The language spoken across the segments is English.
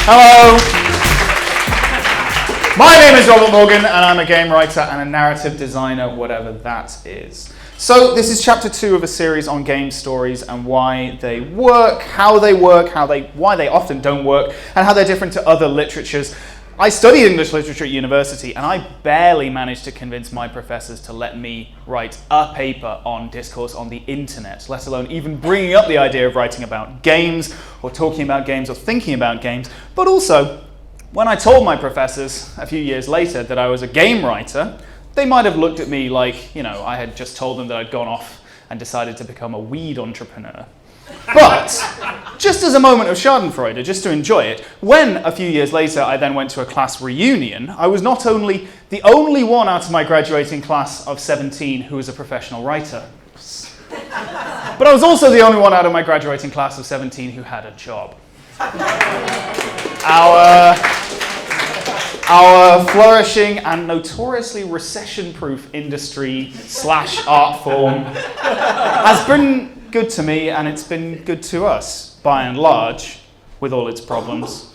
Hello. My name is Robert Morgan, and I'm a game writer and a narrative designer, whatever that is. So this is chapter 2 of a series on game stories and why they work, why they often don't work, and how they're different to other literatures. I studied English literature at university, and I barely managed to convince my professors to let me write a paper on discourse on the internet, let alone even bringing up the idea of writing about games, or talking about games, or thinking about games. But also, when I told my professors a few years later that I was a game writer, they might have looked at me like, I had just told them that I'd gone off and decided to become a weed entrepreneur. But, just as a moment of schadenfreude, just to enjoy it, when a few years later I then went to a class reunion, I was not only the only one out of my graduating class of 17 who was a professional writer, but I was also the only one out of my graduating class of 17 who had a job. Our flourishing and notoriously recession-proof industry / art form has been good to me, and it's been good to us, by and large, with all its problems.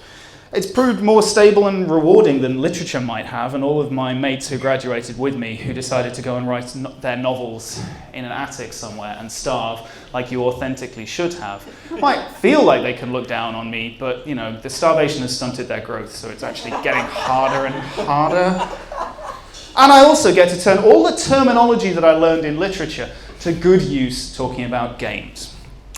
It's proved more stable and rewarding than literature might have, and all of my mates who graduated with me, who decided to go and write their novels in an attic somewhere and starve like you authentically should have, might feel like they can look down on me, but the starvation has stunted their growth, so it's actually getting harder and harder. And I also get to turn all the terminology that I learned in literature to good use talking about games.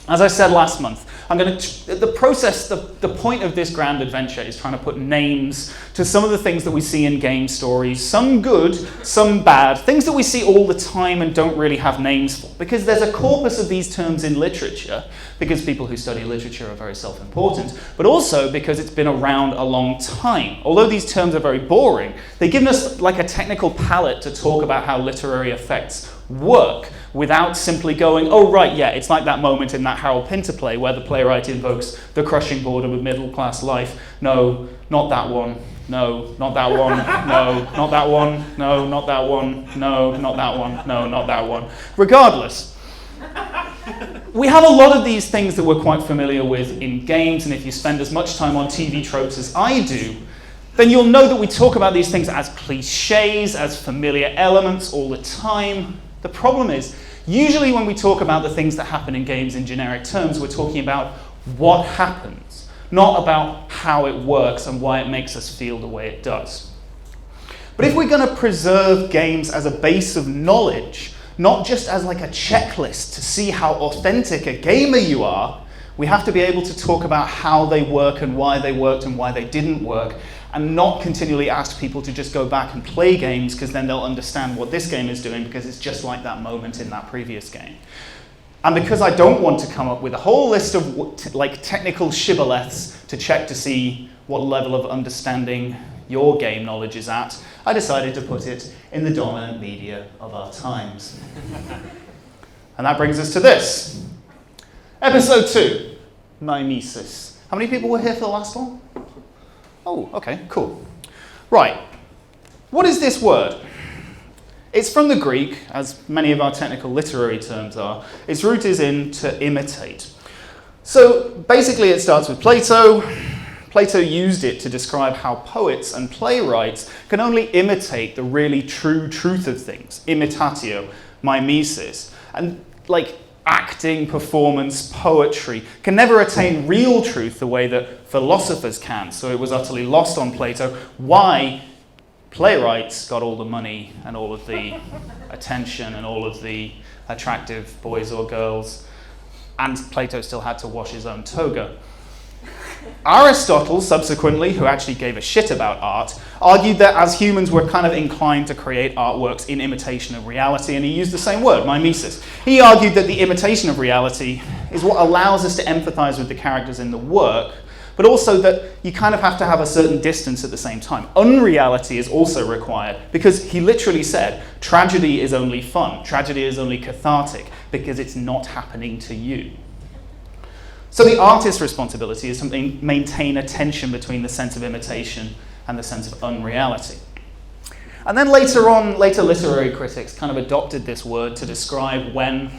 As I said last month, the point of this grand adventure is trying to put names to some of the things that we see in game stories, some good, some bad, things that we see all the time and don't really have names for. Because there's a corpus of these terms in literature, because people who study literature are very self-important, but also because it's been around a long time. Although these terms are very boring, they give us like a technical palette to talk about how literary effects work, without simply going, oh right, yeah, it's like that moment in that Harold Pinter play where the playwright invokes the crushing boredom of middle-class life. No, not that one. No, not that one. No, not that one. No, not that one. No, not that one. No, not that one. Regardless, we have a lot of these things that we're quite familiar with in games, and if you spend as much time on TV tropes as I do, then you'll know that we talk about these things as cliches, as familiar elements all the time. The problem is, usually when we talk about the things that happen in games in generic terms, we're talking about what happens, not about how it works and why it makes us feel the way it does. But if we're going to preserve games as a base of knowledge, not just as like a checklist to see how authentic a gamer you are, we have to be able to talk about how they work and why they worked and why they didn't work, and not continually ask people to just go back and play games, because then they'll understand what this game is doing, because it's just like that moment in that previous game. And because I don't want to come up with a whole list of technical shibboleths to check to see what level of understanding your game knowledge is at, I decided to put it in the dominant media of our times. And that brings us to this. Episode 2, Mimesis. How many people were here for the last one? Oh, okay, cool. Right, what is this word? It's from the Greek, as many of our technical literary terms are. Its root is in to imitate. So basically it starts with Plato. Plato used it to describe how poets and playwrights can only imitate the really true truth of things. Imitatio, mimesis. And acting, performance, poetry can never attain real truth the way that philosophers can. So it was utterly lost on Plato why playwrights got all the money and all of the attention and all of the attractive boys or girls, and Plato still had to wash his own toga. Aristotle, subsequently, who actually gave a shit about art, argued that as humans we're kind of inclined to create artworks in imitation of reality, and he used the same word, mimesis. He argued that the imitation of reality is what allows us to empathize with the characters in the work, but also that you kind of have to have a certain distance at the same time. Unreality is also required, because he literally said, tragedy is only fun, tragedy is only cathartic, because it's not happening to you. So the artist's responsibility is to maintain a tension between the sense of imitation and the sense of unreality. And then later literary critics kind of adopted this word to describe when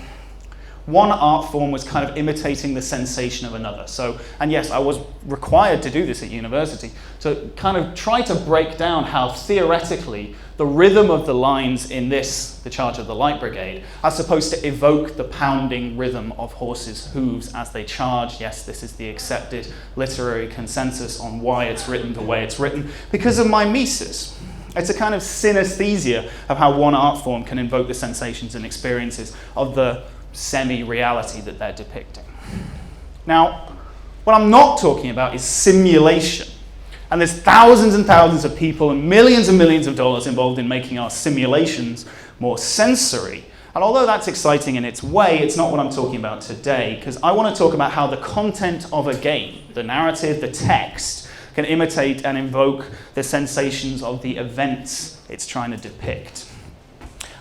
one art form was kind of imitating the sensation of another. So, and yes, I was required to do this at university, to kind of try to break down how theoretically the rhythm of the lines in this, The Charge of the Light Brigade, are supposed to evoke the pounding rhythm of horses' hooves as they charge. Yes, this is the accepted literary consensus on why it's written the way it's written, because of mimesis. It's a kind of synesthesia of how one art form can invoke the sensations and experiences of the semi-reality that they're depicting. Now, what I'm not talking about is simulation. And there's thousands and thousands of people and millions of dollars involved in making our simulations more sensory. And although that's exciting in its way, it's not what I'm talking about today, because I want to talk about how the content of a game, the narrative, the text, can imitate and invoke the sensations of the events it's trying to depict.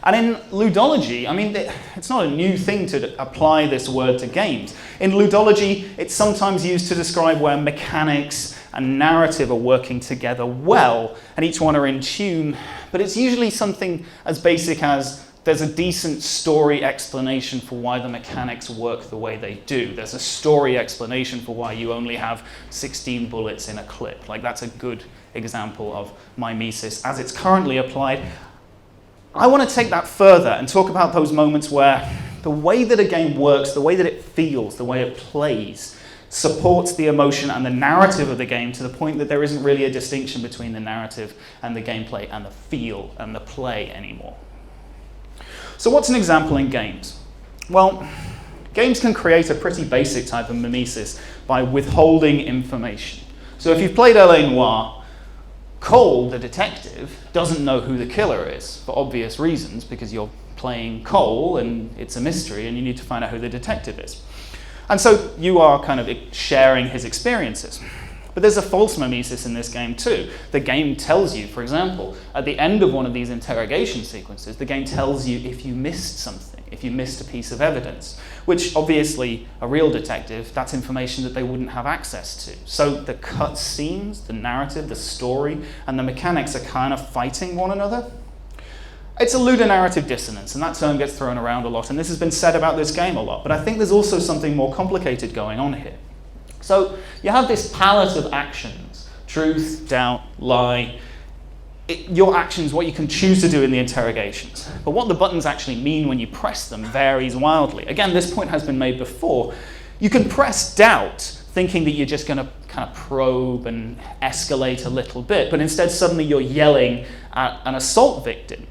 And in ludology, I mean, it's not a new thing to apply this word to games. In ludology, it's sometimes used to describe where mechanics and narrative are working together well, and each one are in tune, but it's usually something as basic as there's a decent story explanation for why the mechanics work the way they do. There's a story explanation for why you only have 16 bullets in a clip. Like, that's a good example of mimesis as it's currently applied. I want to take that further and talk about those moments where the way that a game works, the way that it feels, the way it plays, supports the emotion and the narrative of the game to the point that there isn't really a distinction between the narrative and the gameplay and the feel and the play anymore. So what's an example in games? Well, games can create a pretty basic type of mimesis by withholding information. So if you've played L.A. Noire, Cole, the detective, doesn't know who the killer is for obvious reasons, because you're playing Cole and it's a mystery and you need to find out who the detective is. And so you are kind of sharing his experiences. But there's a false mimesis in this game too. The game tells you, for example, at the end of one of these interrogation sequences, the game tells you if you missed something, if you missed a piece of evidence, which obviously a real detective, that's information that they wouldn't have access to. So the cut scenes, the narrative, the story, and the mechanics are kind of fighting one another. It's a ludonarrative dissonance, and that term gets thrown around a lot, and this has been said about this game a lot, but I think there's also something more complicated going on here. So you have this palette of actions: truth, doubt, lie. Your actions, what you can choose to do in the interrogations. But what the buttons actually mean when you press them varies wildly. Again, this point has been made before. You can press doubt, thinking that you're just going to kind of probe and escalate a little bit, but instead suddenly you're yelling at an assault victim.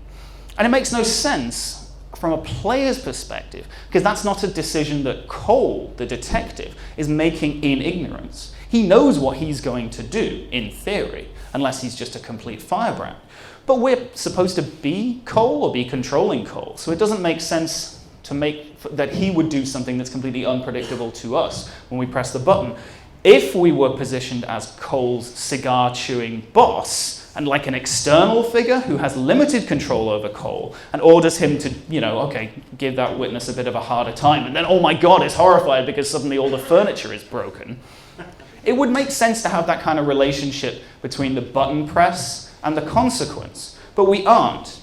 And it makes no sense from a player's perspective, because that's not a decision that Cole, the detective, is making in ignorance. He knows what he's going to do, in theory, unless he's just a complete firebrand. But we're supposed to be Cole or be controlling Cole, so it doesn't make sense to make that he would do something that's completely unpredictable to us when we press the button. If we were positioned as Cole's cigar-chewing boss, and like an external figure who has limited control over Cole and orders him to, okay, give that witness a bit of a harder time, and then, oh my God, is horrified because suddenly all the furniture is broken. It would make sense to have that kind of relationship between the button press and the consequence, but we aren't.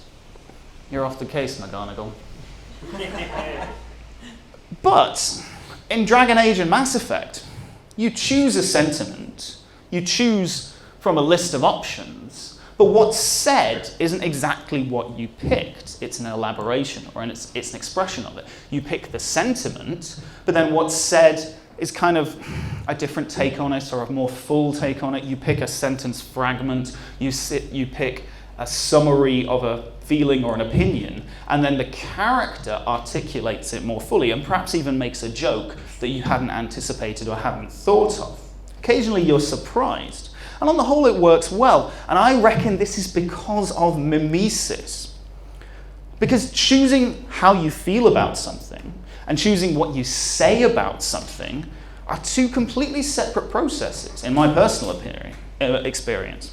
You're off the case, McGonagall. But in Dragon Age and Mass Effect, you choose a sentiment, you choose from a list of options, but what's said isn't exactly what you picked. It's an elaboration, or it's an expression of it. You pick the sentiment, but then what's said is kind of a different take on it, or a more full take on it. You pick a sentence fragment, you pick a summary of a feeling or an opinion, and then the character articulates it more fully, and perhaps even makes a joke that you hadn't anticipated or hadn't thought of. Occasionally you're surprised. And on the whole, it works well. And I reckon this is because of mimesis. Because choosing how you feel about something and choosing what you say about something are two completely separate processes, in my personal experience.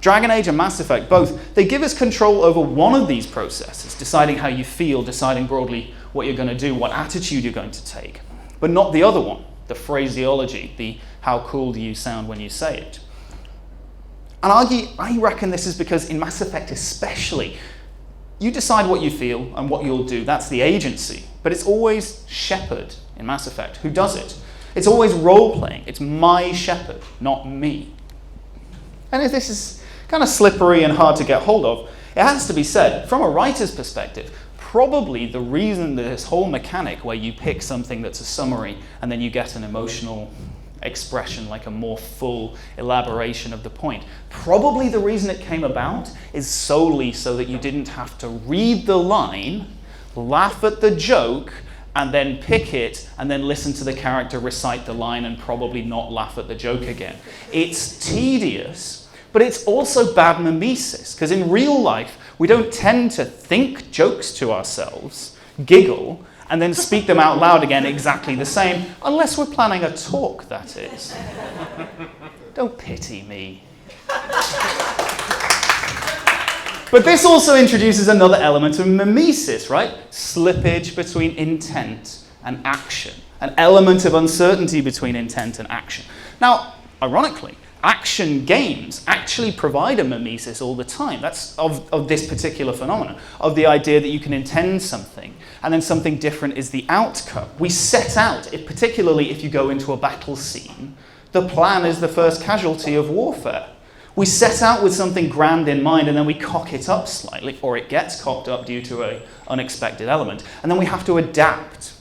Dragon Age and Mass Effect, both, they give us control over one of these processes, deciding how you feel, deciding broadly what you're going to do, what attitude you're going to take, but not the other one, the phraseology, the how cool do you sound when you say it. And I reckon this is because in Mass Effect especially, You decide what you feel and what you'll do. That's the agency. But it's always Shepard in Mass Effect who does it. It's always role-playing. It's my Shepard, not me. And if this is kind of slippery and hard to get hold of, it has to be said, from a writer's perspective, probably the reason that this whole mechanic where you pick something that's a summary and then you get an emotional expression, like a more full elaboration of the point, probably the reason it came about is solely so that you didn't have to read the line, laugh at the joke, and then pick it, and then listen to the character recite the line and probably not laugh at the joke again. It's tedious, but it's also bad mimesis, because in real life, we don't tend to think jokes to ourselves, giggle, and then speak them out loud again exactly the same, unless we're planning a talk, that is. Don't pity me. But this also introduces another element of mimesis, right? Slippage between intent and action. An element of uncertainty between intent and action. Now, ironically, action games actually provide a mimesis all the time. That's of this particular phenomenon, of the idea that you can intend something, and then something different is the outcome. We set out, particularly if you go into a battle scene, the plan is the first casualty of warfare. We set out with something grand in mind, and then we cock it up slightly, or it gets cocked up due to an unexpected element, and then we have to adapt.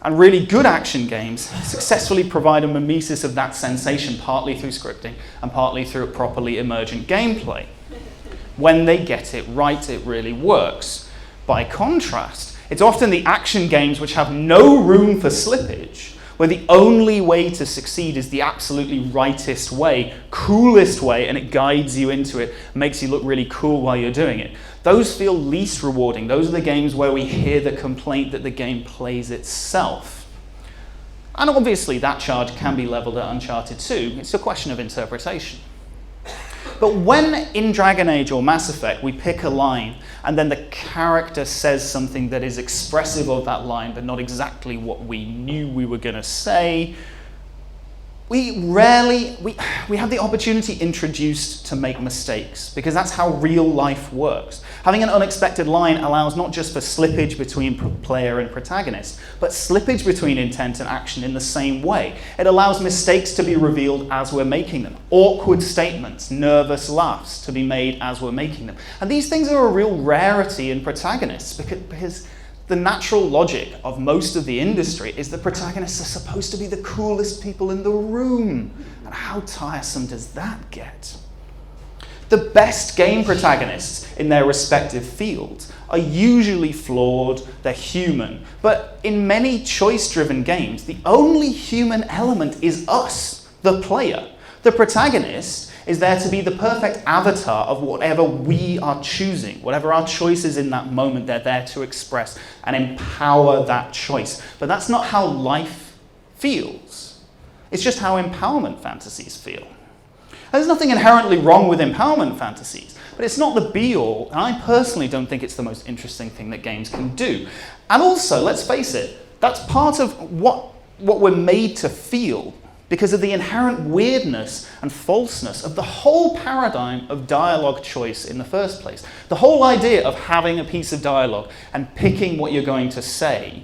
And really good action games successfully provide a mimesis of that sensation, partly through scripting and partly through properly emergent gameplay. When they get it right, it really works. By contrast, it's often the action games which have no room for slippage, where the only way to succeed is the absolutely rightest way, coolest way, and it guides you into it, makes you look really cool while you're doing it. Those feel least rewarding. Those are the games where we hear the complaint that the game plays itself. And obviously that charge can be leveled at Uncharted 2. It's a question of interpretation. But when in Dragon Age or Mass Effect we pick a line and then the character says something that is expressive of that line but not exactly what we knew we were going to say, we have the opportunity introduced to make mistakes, because that's how real life works. Having an unexpected line allows not just for slippage between player and protagonist, but slippage between intent and action in the same way. It allows mistakes to be revealed as we're making them, awkward statements, nervous laughs to be made as we're making them. And these things are a real rarity in protagonists, because the natural logic of most of the industry is that protagonists are supposed to be the coolest people in the room. And how tiresome does that get? The best game protagonists in their respective fields are usually flawed, they're human. But in many choice-driven games, the only human element is us, the player. The protagonist is there to be the perfect avatar of whatever we are choosing. Whatever our choice is in that moment, they're there to express and empower that choice. But that's not how life feels. It's just how empowerment fantasies feel. There's nothing inherently wrong with empowerment fantasies, but it's not the be-all, and I personally don't think it's the most interesting thing that games can do. And also, let's face it, that's part of what we're made to feel, because of the inherent weirdness and falseness of the whole paradigm of dialogue choice in the first place. The whole idea of having a piece of dialogue and picking what you're going to say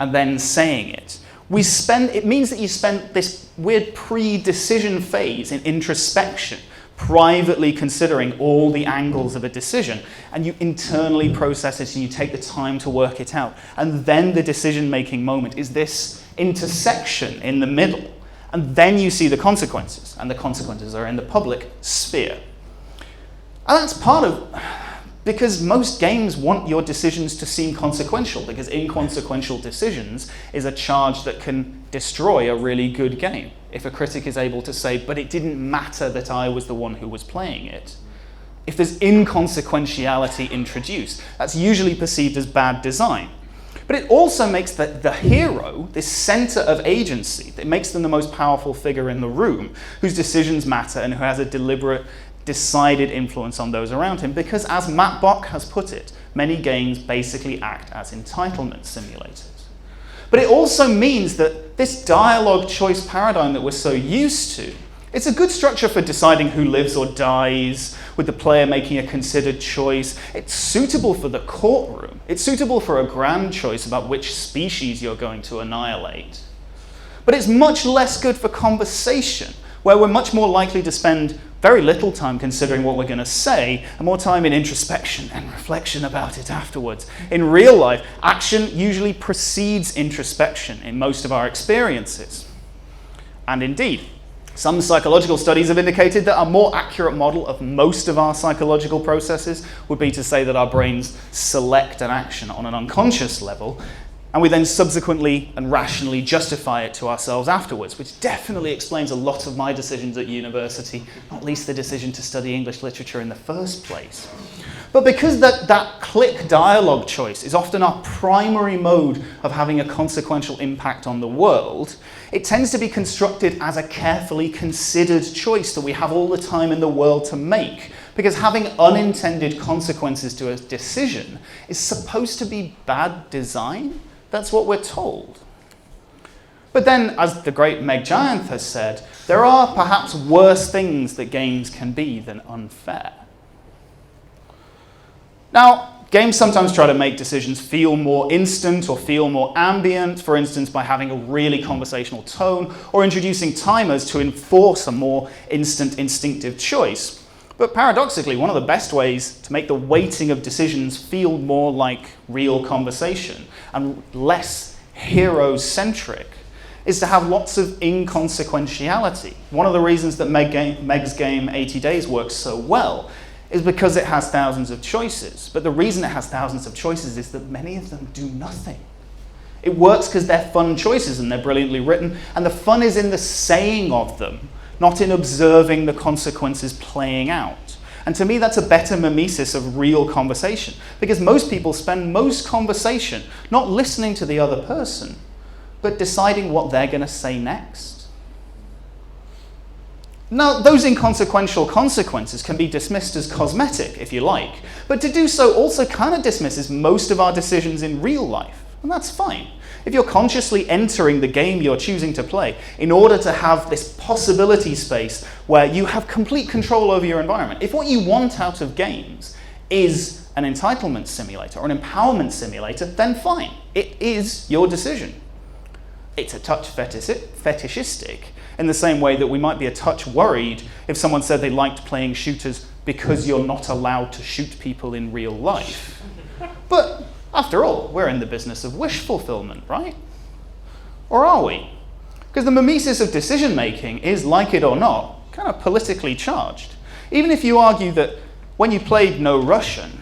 and then saying it. It means that you spend this weird pre-decision phase in introspection, privately considering all the angles of a decision, and you internally process it and you take the time to work it out. And then the decision-making moment is this intersection in the middle. And then you see the consequences, and the consequences are in the public sphere. And that's part of, because most games want your decisions to seem consequential, because inconsequential decisions is a charge that can destroy a really good game. If a critic is able to say, but it didn't matter that I was the one who was playing it. If there's inconsequentiality introduced, that's usually perceived as bad design. But it also makes the hero, this center of agency, that makes them the most powerful figure in the room, whose decisions matter and who has a deliberate, decided influence on those around him. Because as Matt Bock has put it, many games basically act as entitlement simulators. But it also means that this dialogue choice paradigm that we're so used to It's a good structure for deciding who lives or dies, with the player making a considered choice. It's suitable for the courtroom. It's suitable for a grand choice about which species you're going to annihilate. But it's much less good for conversation, where we're much more likely to spend very little time considering what we're going to say, and more time in introspection and reflection about it afterwards. In real life, action usually precedes introspection in most of our experiences. And indeed, some psychological studies have indicated that a more accurate model of most of our psychological processes would be to say that our brains select an action on an unconscious level, and we then subsequently and rationally justify it to ourselves afterwards, which definitely explains a lot of my decisions at university, not least the decision to study English literature in the first place. But because that click dialogue choice is often our primary mode of having a consequential impact on the world, it tends to be constructed as a carefully considered choice that we have all the time in the world to make, because having unintended consequences to a decision is supposed to be bad design. That's what we're told. But then, as the great Meg Giant has said, there are perhaps worse things that games can be than unfair. Now, games sometimes try to make decisions feel more instant or feel more ambient, for instance, by having a really conversational tone or introducing timers to enforce a more instant, instinctive choice. But paradoxically, one of the best ways to make the weighting of decisions feel more like real conversation and less hero-centric is to have lots of inconsequentiality. One of the reasons that Meg's game 80 Days works so well is because it has thousands of choices. But the reason it has thousands of choices is that many of them do nothing. It works because they're fun choices and they're brilliantly written, and the fun is in the saying of them, not in observing the consequences playing out. And to me, that's a better mimesis of real conversation, because most people spend most conversation not listening to the other person, but deciding what they're going to say next. Now, those inconsequential consequences can be dismissed as cosmetic, if you like, but to do so also kind of dismisses most of our decisions in real life, and that's fine. If you're consciously entering the game you're choosing to play in order to have this possibility space where you have complete control over your environment, if what you want out of games is an entitlement simulator or an empowerment simulator, then fine. It is your decision. It's a touch fetishistic, in the same way that we might be a touch worried if someone said they liked playing shooters because you're not allowed to shoot people in real life. But after all, we're in the business of wish fulfillment, right? Or are we? Because the mimesis of decision making is, like it or not, kind of politically charged. Even if you argue that when you played No Russian,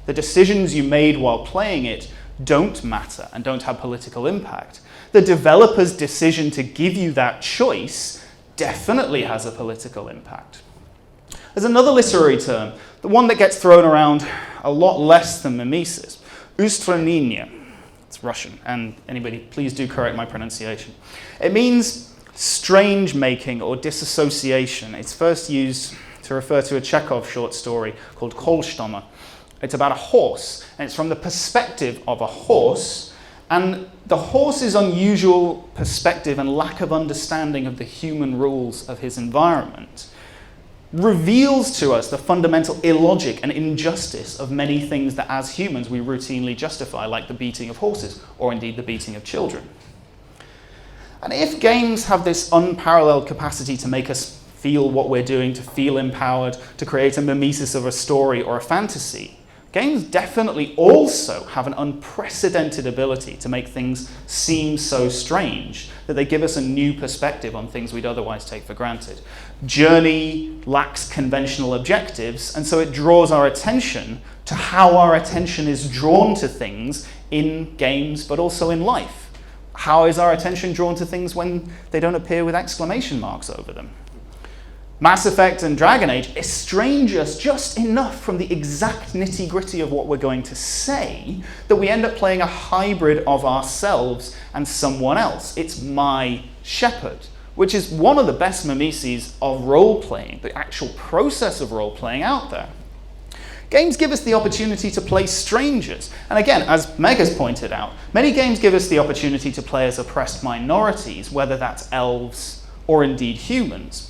the decisions you made while playing it don't matter and don't have political impact, the developer's decision to give you that choice definitely has a political impact. There's another literary term, the one that gets thrown around a lot less than mimesis, ustranение. It's Russian, and anybody, please do correct my pronunciation. It means strange making or disassociation. It's first used to refer to a Chekhov short story called Kolstomer. It's about a horse, and it's from the perspective of a horse, and the horse's unusual perspective and lack of understanding of the human rules of his environment reveals to us the fundamental illogic and injustice of many things that as humans we routinely justify, like the beating of horses, or indeed the beating of children. And if games have this unparalleled capacity to make us feel what we're doing, to feel empowered, to create a mimesis of a story or a fantasy, games definitely also have an unprecedented ability to make things seem so strange that they give us a new perspective on things we'd otherwise take for granted. Journey lacks conventional objectives, and so it draws our attention to how our attention is drawn to things in games, but also in life. How is our attention drawn to things when they don't appear with exclamation marks over them? Mass Effect and Dragon Age estrange us just enough from the exact nitty-gritty of what we're going to say that we end up playing a hybrid of ourselves and someone else. It's my shepherd, which is one of the best mimeses of role-playing, the actual process of role-playing out there. Games give us the opportunity to play strangers. And again, as Meg has pointed out, many games give us the opportunity to play as oppressed minorities, whether that's elves or indeed humans.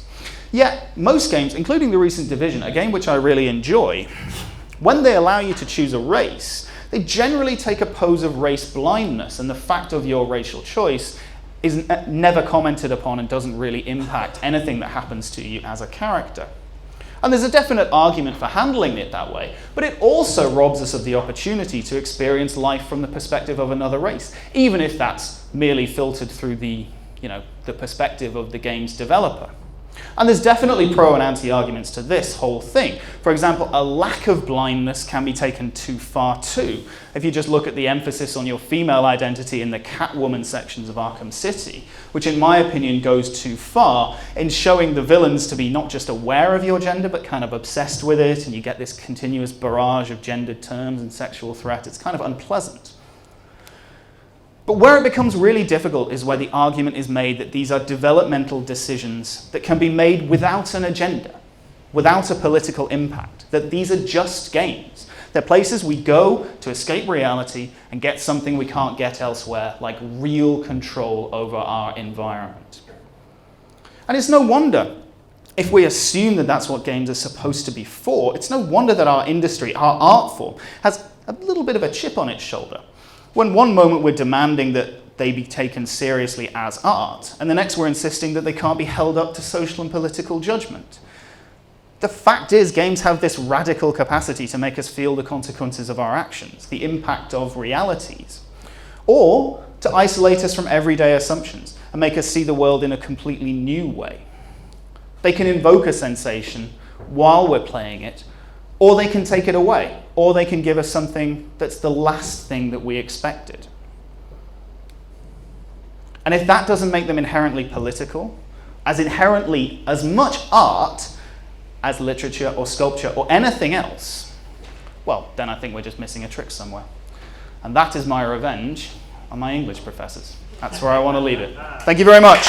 Yet, most games, including the recent Division, a game which I really enjoy, when they allow you to choose a race, they generally take a pose of race blindness, and the fact of your racial choice is never commented upon and doesn't really impact anything that happens to you as a character. And there's a definite argument for handling it that way, but it also robs us of the opportunity to experience life from the perspective of another race, even if that's merely filtered through the perspective of the game's developer. And there's definitely pro and anti arguments to this whole thing. For example, a lack of blindness can be taken too far too. If you just look at the emphasis on your female identity in the Catwoman sections of Arkham City, which in my opinion goes too far in showing the villains to be not just aware of your gender, but kind of obsessed with it, and you get this continuous barrage of gendered terms and sexual threat. It's kind of unpleasant. But where it becomes really difficult is where the argument is made that these are developmental decisions that can be made without an agenda, without a political impact, that these are just games. They're places we go to escape reality and get something we can't get elsewhere, like real control over our environment. And it's no wonder, if we assume that that's what games are supposed to be for, it's no wonder that our industry, our art form, has a little bit of a chip on its shoulder. When one moment we're demanding that they be taken seriously as art, and the next we're insisting that they can't be held up to social and political judgment. The fact is, games have this radical capacity to make us feel the consequences of our actions, the impact of realities, or to isolate us from everyday assumptions and make us see the world in a completely new way. They can invoke a sensation while we're playing it, or they can take it away, or they can give us something that's the last thing that we expected. And if that doesn't make them inherently political, as inherently as much art as literature or sculpture or anything else, well, then I think we're just missing a trick somewhere. And that is my revenge on my English professors. That's where I want to leave it. Thank you very much.